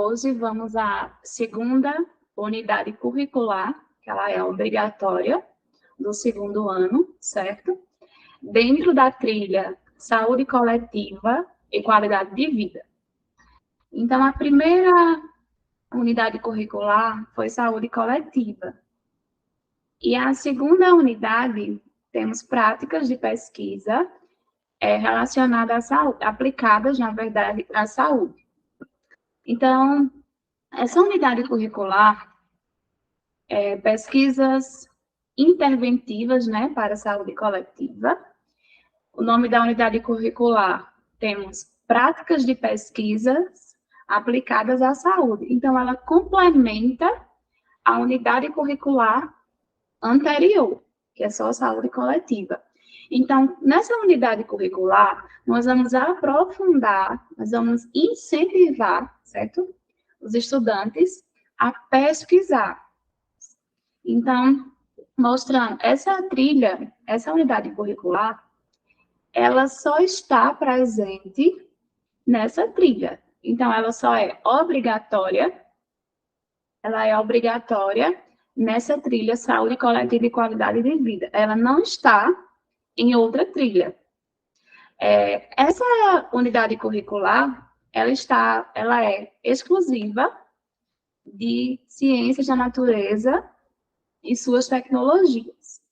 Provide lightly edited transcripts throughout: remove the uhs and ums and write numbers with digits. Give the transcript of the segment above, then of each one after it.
hoje vamos à segunda unidade curricular, que ela é obrigatória, do segundo ano, certo? Dentro da trilha Saúde Coletiva e Qualidade de Vida. Então, a primeira unidade curricular foi Saúde Coletiva. E a segunda unidade, temos práticas de pesquisa relacionadas à saúde, aplicadas, na verdade, à saúde. Então, essa unidade curricular pesquisas interventivas, né, para a saúde coletiva. O nome da unidade curricular, temos práticas de pesquisas aplicadas à saúde. Então, ela complementa a unidade curricular anterior, que é só saúde coletiva. Então, nessa unidade curricular, nós vamos aprofundar, nós vamos incentivar, certo? Os estudantes a pesquisar. Então, mostrando essa trilha, essa unidade curricular, ela só está presente nessa trilha. Então, ela só é obrigatória, nessa trilha Saúde Coletiva e Qualidade de Vida. Ela não está em outra trilha. Essa unidade curricular, ela é exclusiva de ciências da natureza e suas tecnologias.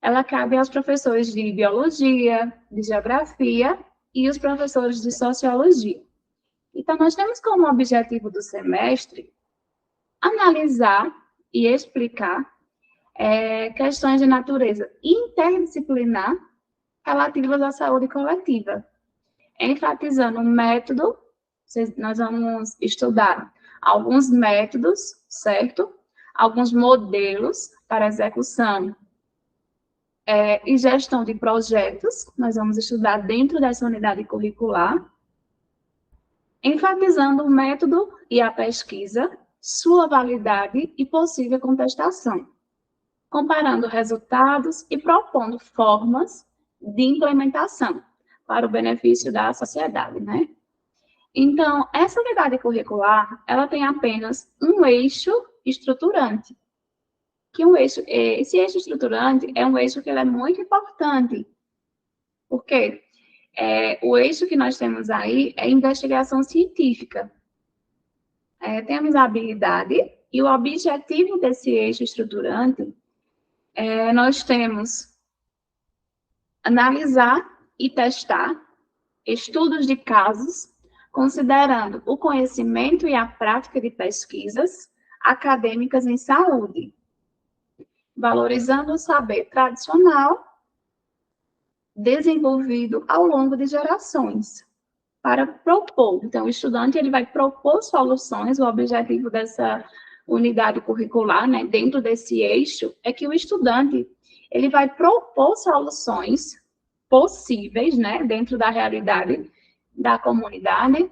Ela cabe aos professores de biologia, de geografia e os professores de sociologia. Então, nós temos como objetivo do semestre analisar e explicar questões de natureza interdisciplinar relativas à saúde coletiva, enfatizando o método. Nós vamos estudar alguns métodos, certo? Alguns modelos para execução e gestão de projetos, nós vamos estudar dentro dessa unidade curricular, enfatizando o método e a pesquisa, sua validade e possível contestação, comparando resultados e propondo formas de implementação para o benefício da sociedade, né? Então, essa unidade curricular, ela tem apenas um eixo estruturante. Esse eixo estruturante é um eixo que ele é muito importante. Por quê? O eixo que nós temos aí é investigação científica. Temos a habilidade e o objetivo desse eixo estruturante nós temos analisar e testar estudos de casos, considerando o conhecimento e a prática de pesquisas acadêmicas em saúde, valorizando o saber tradicional desenvolvido ao longo de gerações, para propor. Então, o estudante ele vai propor soluções, o objetivo dessa unidade curricular, né, dentro desse eixo, é que o estudante ele vai propor soluções possíveis, né, dentro da realidade da comunidade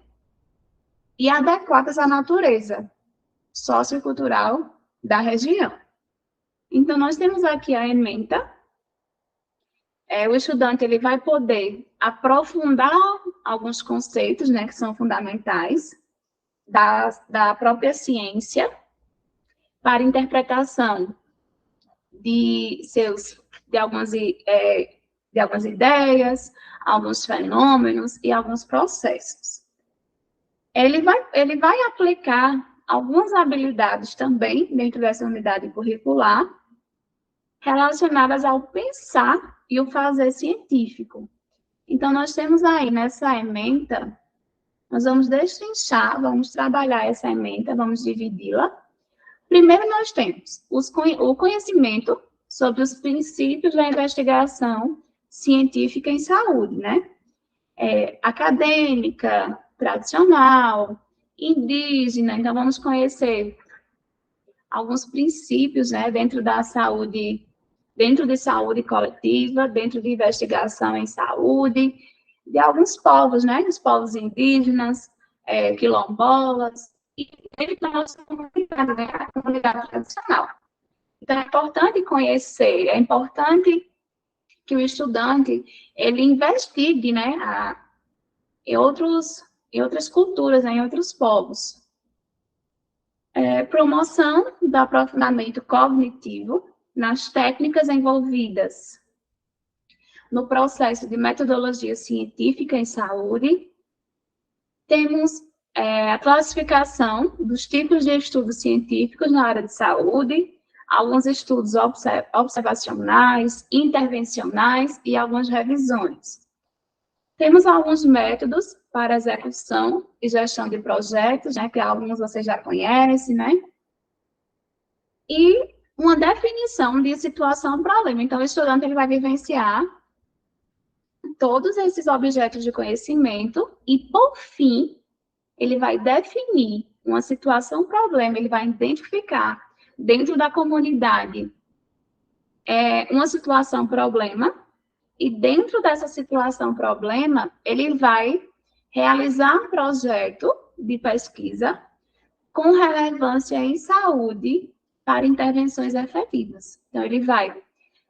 e adequadas à natureza sociocultural da região. Então, nós temos aqui a ementa. O estudante ele vai poder aprofundar alguns conceitos, né, que são fundamentais da própria ciência para interpretação de algumas ideias, alguns fenômenos e alguns processos. Ele vai aplicar algumas habilidades também dentro dessa unidade curricular relacionadas ao pensar e o fazer científico. Então, nós temos aí nessa ementa, nós vamos destrinchar, vamos trabalhar essa ementa, vamos dividi-la. Primeiro, nós temos o conhecimento sobre os princípios da investigação científica em saúde, né? Acadêmica, tradicional, indígena. Então, vamos conhecer alguns princípios, né, dentro da saúde, dentro de saúde coletiva, dentro de investigação em saúde, de alguns povos, né, os povos indígenas, quilombolas, e dentro da nossa comunidade, né, a comunidade tradicional. Então, é importante conhecer, é importante que o estudante, ele investigue, né, em outras culturas, né, em outros povos. Promoção do aprofundamento cognitivo nas técnicas envolvidas no processo de metodologia científica em saúde. Temos a classificação dos tipos de estudos científicos na área de saúde, alguns estudos observacionais, intervencionais e algumas revisões. Temos alguns métodos para execução e gestão de projetos, né, que alguns vocês já conhecem, né? E uma definição de situação-problema. Então, o estudante ele vai vivenciar todos esses objetos de conhecimento e, por fim, ele vai definir uma situação-problema, ele vai identificar dentro da comunidade uma situação-problema, e dentro dessa situação-problema, ele vai realizar um projeto de pesquisa com relevância em saúde para intervenções efetivas. Então,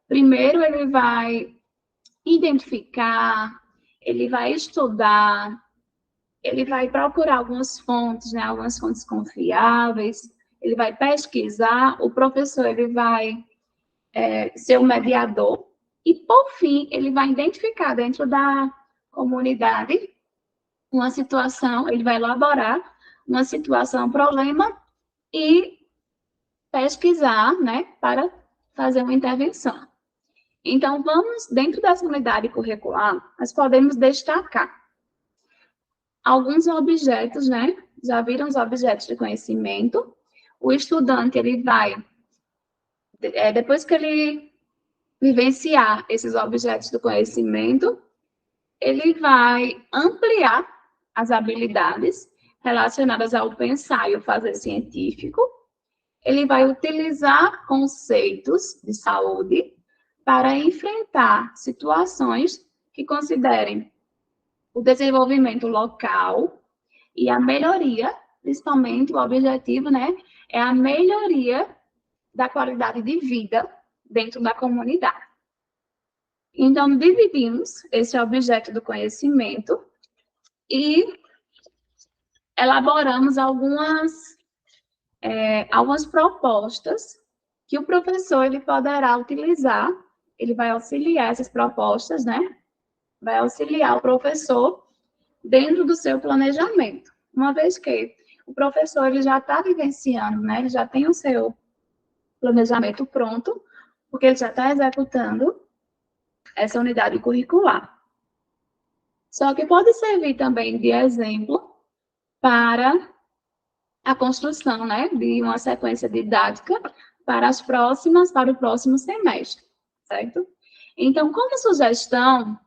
primeiro ele vai identificar, ele vai estudar, ele vai procurar algumas fontes, né, algumas fontes confiáveis, ele vai pesquisar, o professor ele vai ser o mediador, e, por fim, ele vai identificar dentro da comunidade uma situação, ele vai elaborar uma situação, problema, e pesquisar, né, para fazer uma intervenção. Então, dentro dessa unidade curricular, nós podemos destacar alguns objetos, né? Já viram os objetos de conhecimento? O estudante, ele vai, depois que ele vivenciar esses objetos do conhecimento, ele vai ampliar as habilidades relacionadas ao pensar e o fazer científico. Ele vai utilizar conceitos de saúde para enfrentar situações que considerem o desenvolvimento local e a melhoria, principalmente o objetivo, né, é a melhoria da qualidade de vida dentro da comunidade. Então, dividimos esse objeto do conhecimento e elaboramos algumas propostas que o professor ele poderá utilizar, ele vai auxiliar essas propostas, né? Vai auxiliar o professor dentro do seu planejamento. Uma vez que o professor ele já está vivenciando, né? Ele já tem o seu planejamento pronto, porque ele já está executando essa unidade curricular. Só que pode servir também de exemplo para a construção, né, de uma sequência didática para o próximo semestre, certo? Então, como sugestão,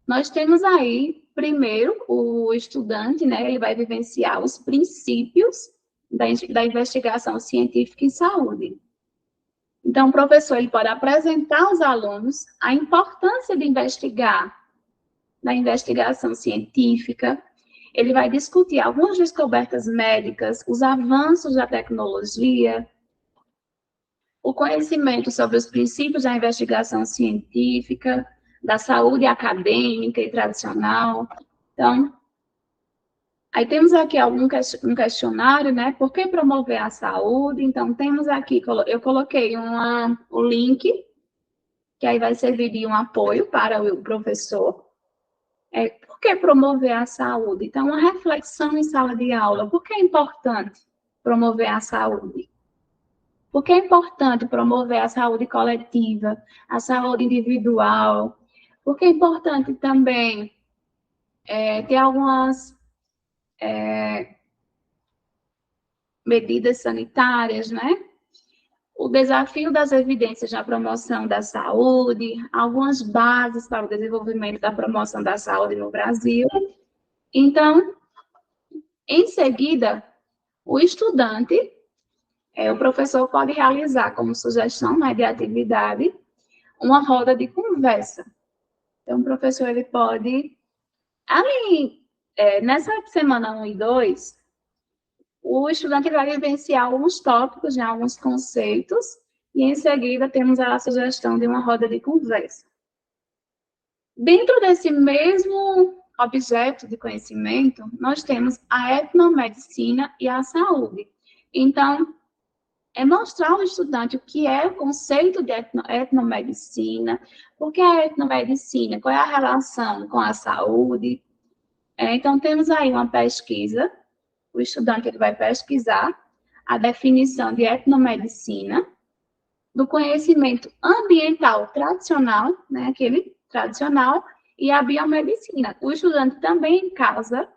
nós temos aí, primeiro, o estudante, né, ele vai vivenciar os princípios da investigação científica em saúde. Então, o professor ele pode apresentar aos alunos a importância de investigar, da investigação científica, ele vai discutir algumas descobertas médicas, os avanços da tecnologia, o conhecimento sobre os princípios da investigação científica, da saúde acadêmica e tradicional. Então, aí temos aqui um questionário, né? Por que promover a saúde? Então, temos aqui, eu coloquei o link, que aí vai servir de um apoio para o professor. Por que promover a saúde? Então, uma reflexão em sala de aula. Por que é importante promover a saúde? Por que é importante promover a saúde coletiva, a saúde individual? Por que é importante também ter algumas medidas sanitárias, né? O desafio das evidências na promoção da saúde, algumas bases para o desenvolvimento da promoção da saúde no Brasil. Então, em seguida, o estudante, o professor pode realizar como sugestão, né, de atividade, uma roda de conversa. Então, o professor ele pode, nessa semana 1 e 2, o estudante vai vivenciar alguns tópicos, né, alguns conceitos, e em seguida temos a sugestão de uma roda de conversa. Dentro desse mesmo objeto de conhecimento, nós temos a etnomedicina e a saúde. Então, é mostrar ao estudante o que é o conceito de etnomedicina, o que é a etnomedicina, qual é a relação com a saúde. Então, temos aí uma pesquisa, o estudante ele vai pesquisar a definição de etnomedicina, do conhecimento ambiental tradicional, né, aquele tradicional, e a biomedicina. O estudante também em casa,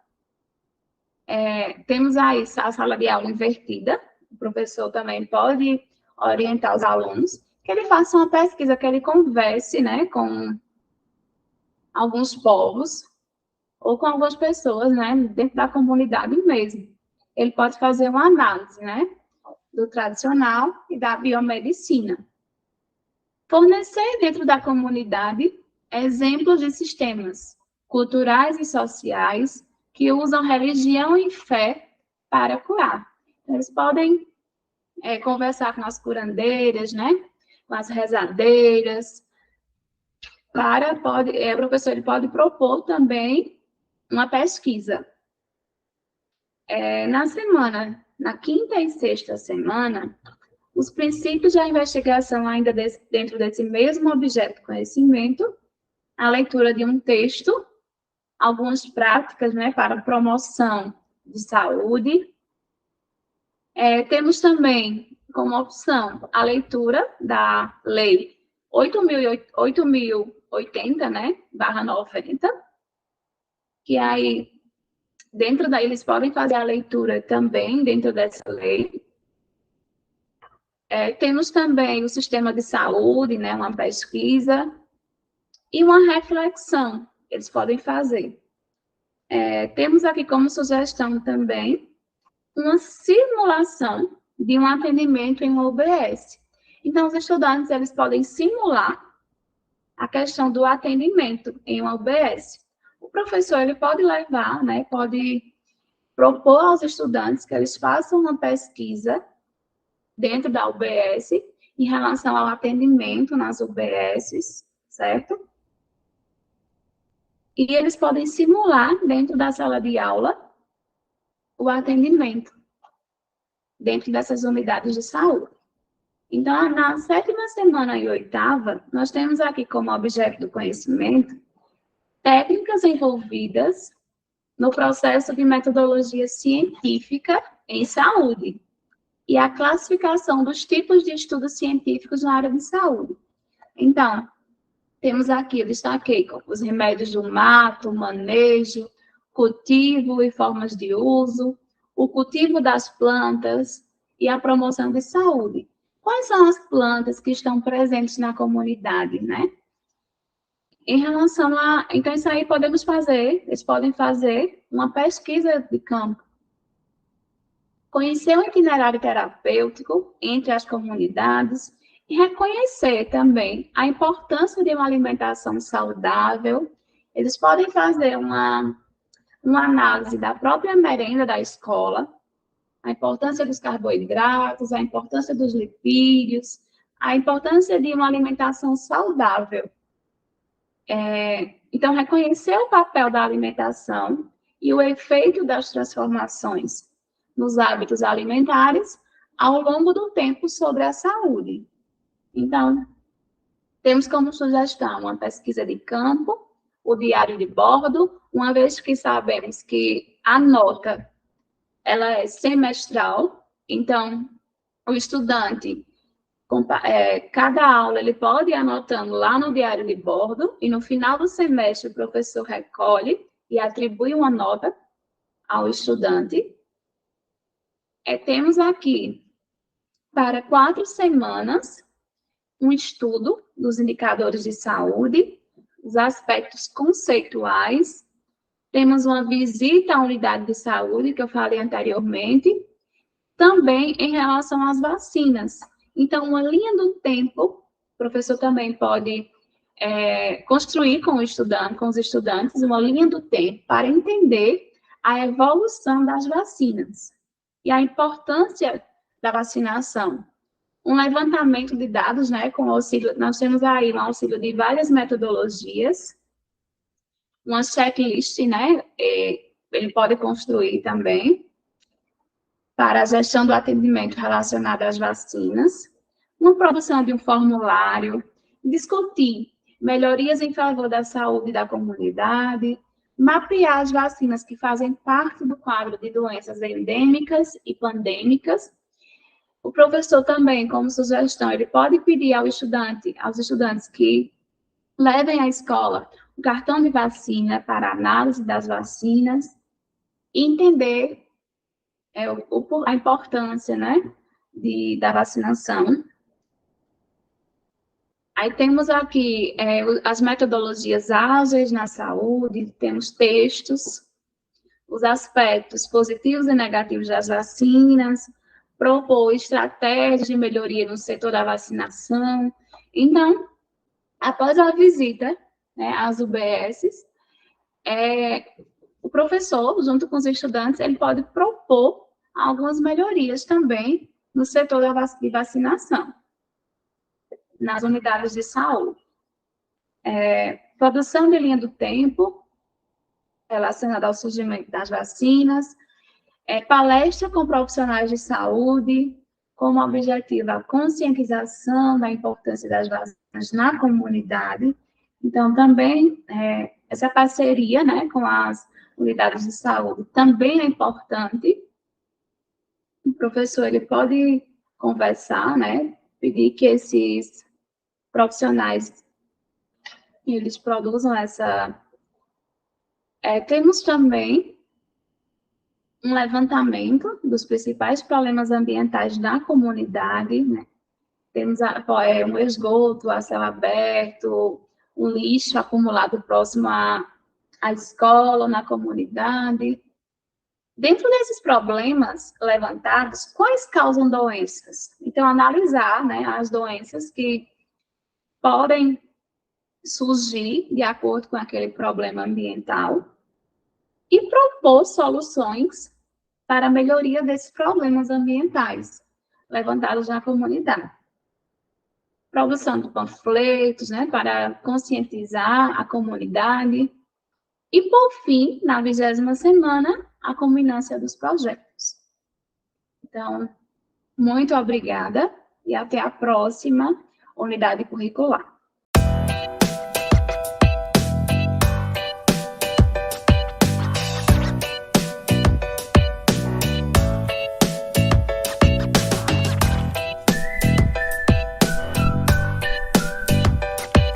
temos aí a sala de aula invertida, o professor também pode orientar os alunos, que ele faça uma pesquisa, que ele converse, né, com alguns povos, ou com algumas pessoas, né, dentro da comunidade mesmo. Ele pode fazer uma análise, né, do tradicional e da biomedicina. Fornecer dentro da comunidade exemplos de sistemas culturais e sociais que usam religião e fé para curar. Eles podem conversar com as curandeiras, né, com as rezadeiras, o professor ele pode propor também uma pesquisa. Na quinta e sexta semana, os princípios da investigação ainda dentro desse mesmo objeto de conhecimento, a leitura de um texto, algumas práticas, né, para promoção de saúde. Temos também como opção a leitura da Lei 8.080, né, /90, que aí, dentro daí, eles podem fazer a leitura também dentro dessa lei. Temos também o sistema de saúde, né, uma pesquisa e uma reflexão, eles podem fazer. Temos aqui como sugestão também uma simulação de um atendimento em uma UBS. Então, os estudantes eles podem simular a questão do atendimento em uma UBS. O professor ele pode levar, né, pode propor aos estudantes que eles façam uma pesquisa dentro da UBS em relação ao atendimento nas UBSs, certo? E eles podem simular dentro da sala de aula o atendimento dentro dessas unidades de saúde. Então, na 7ª semana e 8ª, nós temos aqui como objeto do conhecimento técnicas envolvidas no processo de metodologia científica em saúde e a classificação dos tipos de estudos científicos na área de saúde. Então, temos aqui, eu destaquei, os remédios do mato, manejo, cultivo e formas de uso, o cultivo das plantas e a promoção de saúde. Quais são as plantas que estão presentes na comunidade, né? Em relação a... Então, isso aí eles podem fazer uma pesquisa de campo. Conhecer o itinerário terapêutico entre as comunidades e reconhecer também a importância de uma alimentação saudável. Eles podem fazer uma análise da própria merenda da escola, a importância dos carboidratos, a importância dos lipídios, a importância de uma alimentação saudável. Então, reconhecer o papel da alimentação e o efeito das transformações nos hábitos alimentares ao longo do tempo sobre a saúde. Então, temos como sugestão uma pesquisa de campo, o diário de bordo, uma vez que sabemos que a nota ela é semestral, então o estudante, cada aula ele pode ir anotando lá no diário de bordo e no final do semestre o professor recolhe e atribui uma nota ao estudante. Temos aqui, para 4 semanas, um estudo dos indicadores de saúde, os aspectos conceituais. Temos uma visita à unidade de saúde, que eu falei anteriormente, também em relação às vacinas. Então, uma linha do tempo, o professor também pode construir com os estudantes, uma linha do tempo para entender a evolução das vacinas e a importância da vacinação. Um levantamento de dados, né, com auxílio, nós temos aí um auxílio de várias metodologias, uma checklist, né, ele pode construir também. para a gestão do atendimento relacionado às vacinas, uma produção de um formulário, discutir melhorias em favor da saúde da comunidade, mapear as vacinas que fazem parte do quadro de doenças endêmicas e pandêmicas. O professor também, como sugestão, ele pode pedir aos estudantes que levem à escola o cartão de vacina para análise das vacinas e entender a importância, né, da vacinação. Aí temos aqui as metodologias ágeis na saúde, temos textos, os aspectos positivos e negativos das vacinas, propor estratégias de melhoria no setor da vacinação. Então, após a visita, né, às UBSs, o professor, junto com os estudantes, ele pode propor algumas melhorias também no setor de vacinação, nas unidades de saúde. Produção de linha do tempo, relacionada ao surgimento das vacinas, palestra com profissionais de saúde, como objetivo a conscientização da importância das vacinas na comunidade. Então, também, essa parceria, né, com as unidades de saúde também é importante. O professor, ele pode conversar, né, pedir que esses profissionais, eles produzam essa... temos também um levantamento dos principais problemas ambientais da comunidade, né? Temos um esgoto a céu aberto, um lixo acumulado próximo à escola, na comunidade. Dentro desses problemas levantados, quais causam doenças? Então, analisar, né, as doenças que podem surgir de acordo com aquele problema ambiental e propor soluções para a melhoria desses problemas ambientais levantados na comunidade. Produção de panfletos, né, para conscientizar a comunidade. E, por fim, na 20ª semana, a culminância dos projetos. Então, muito obrigada e até a próxima unidade curricular.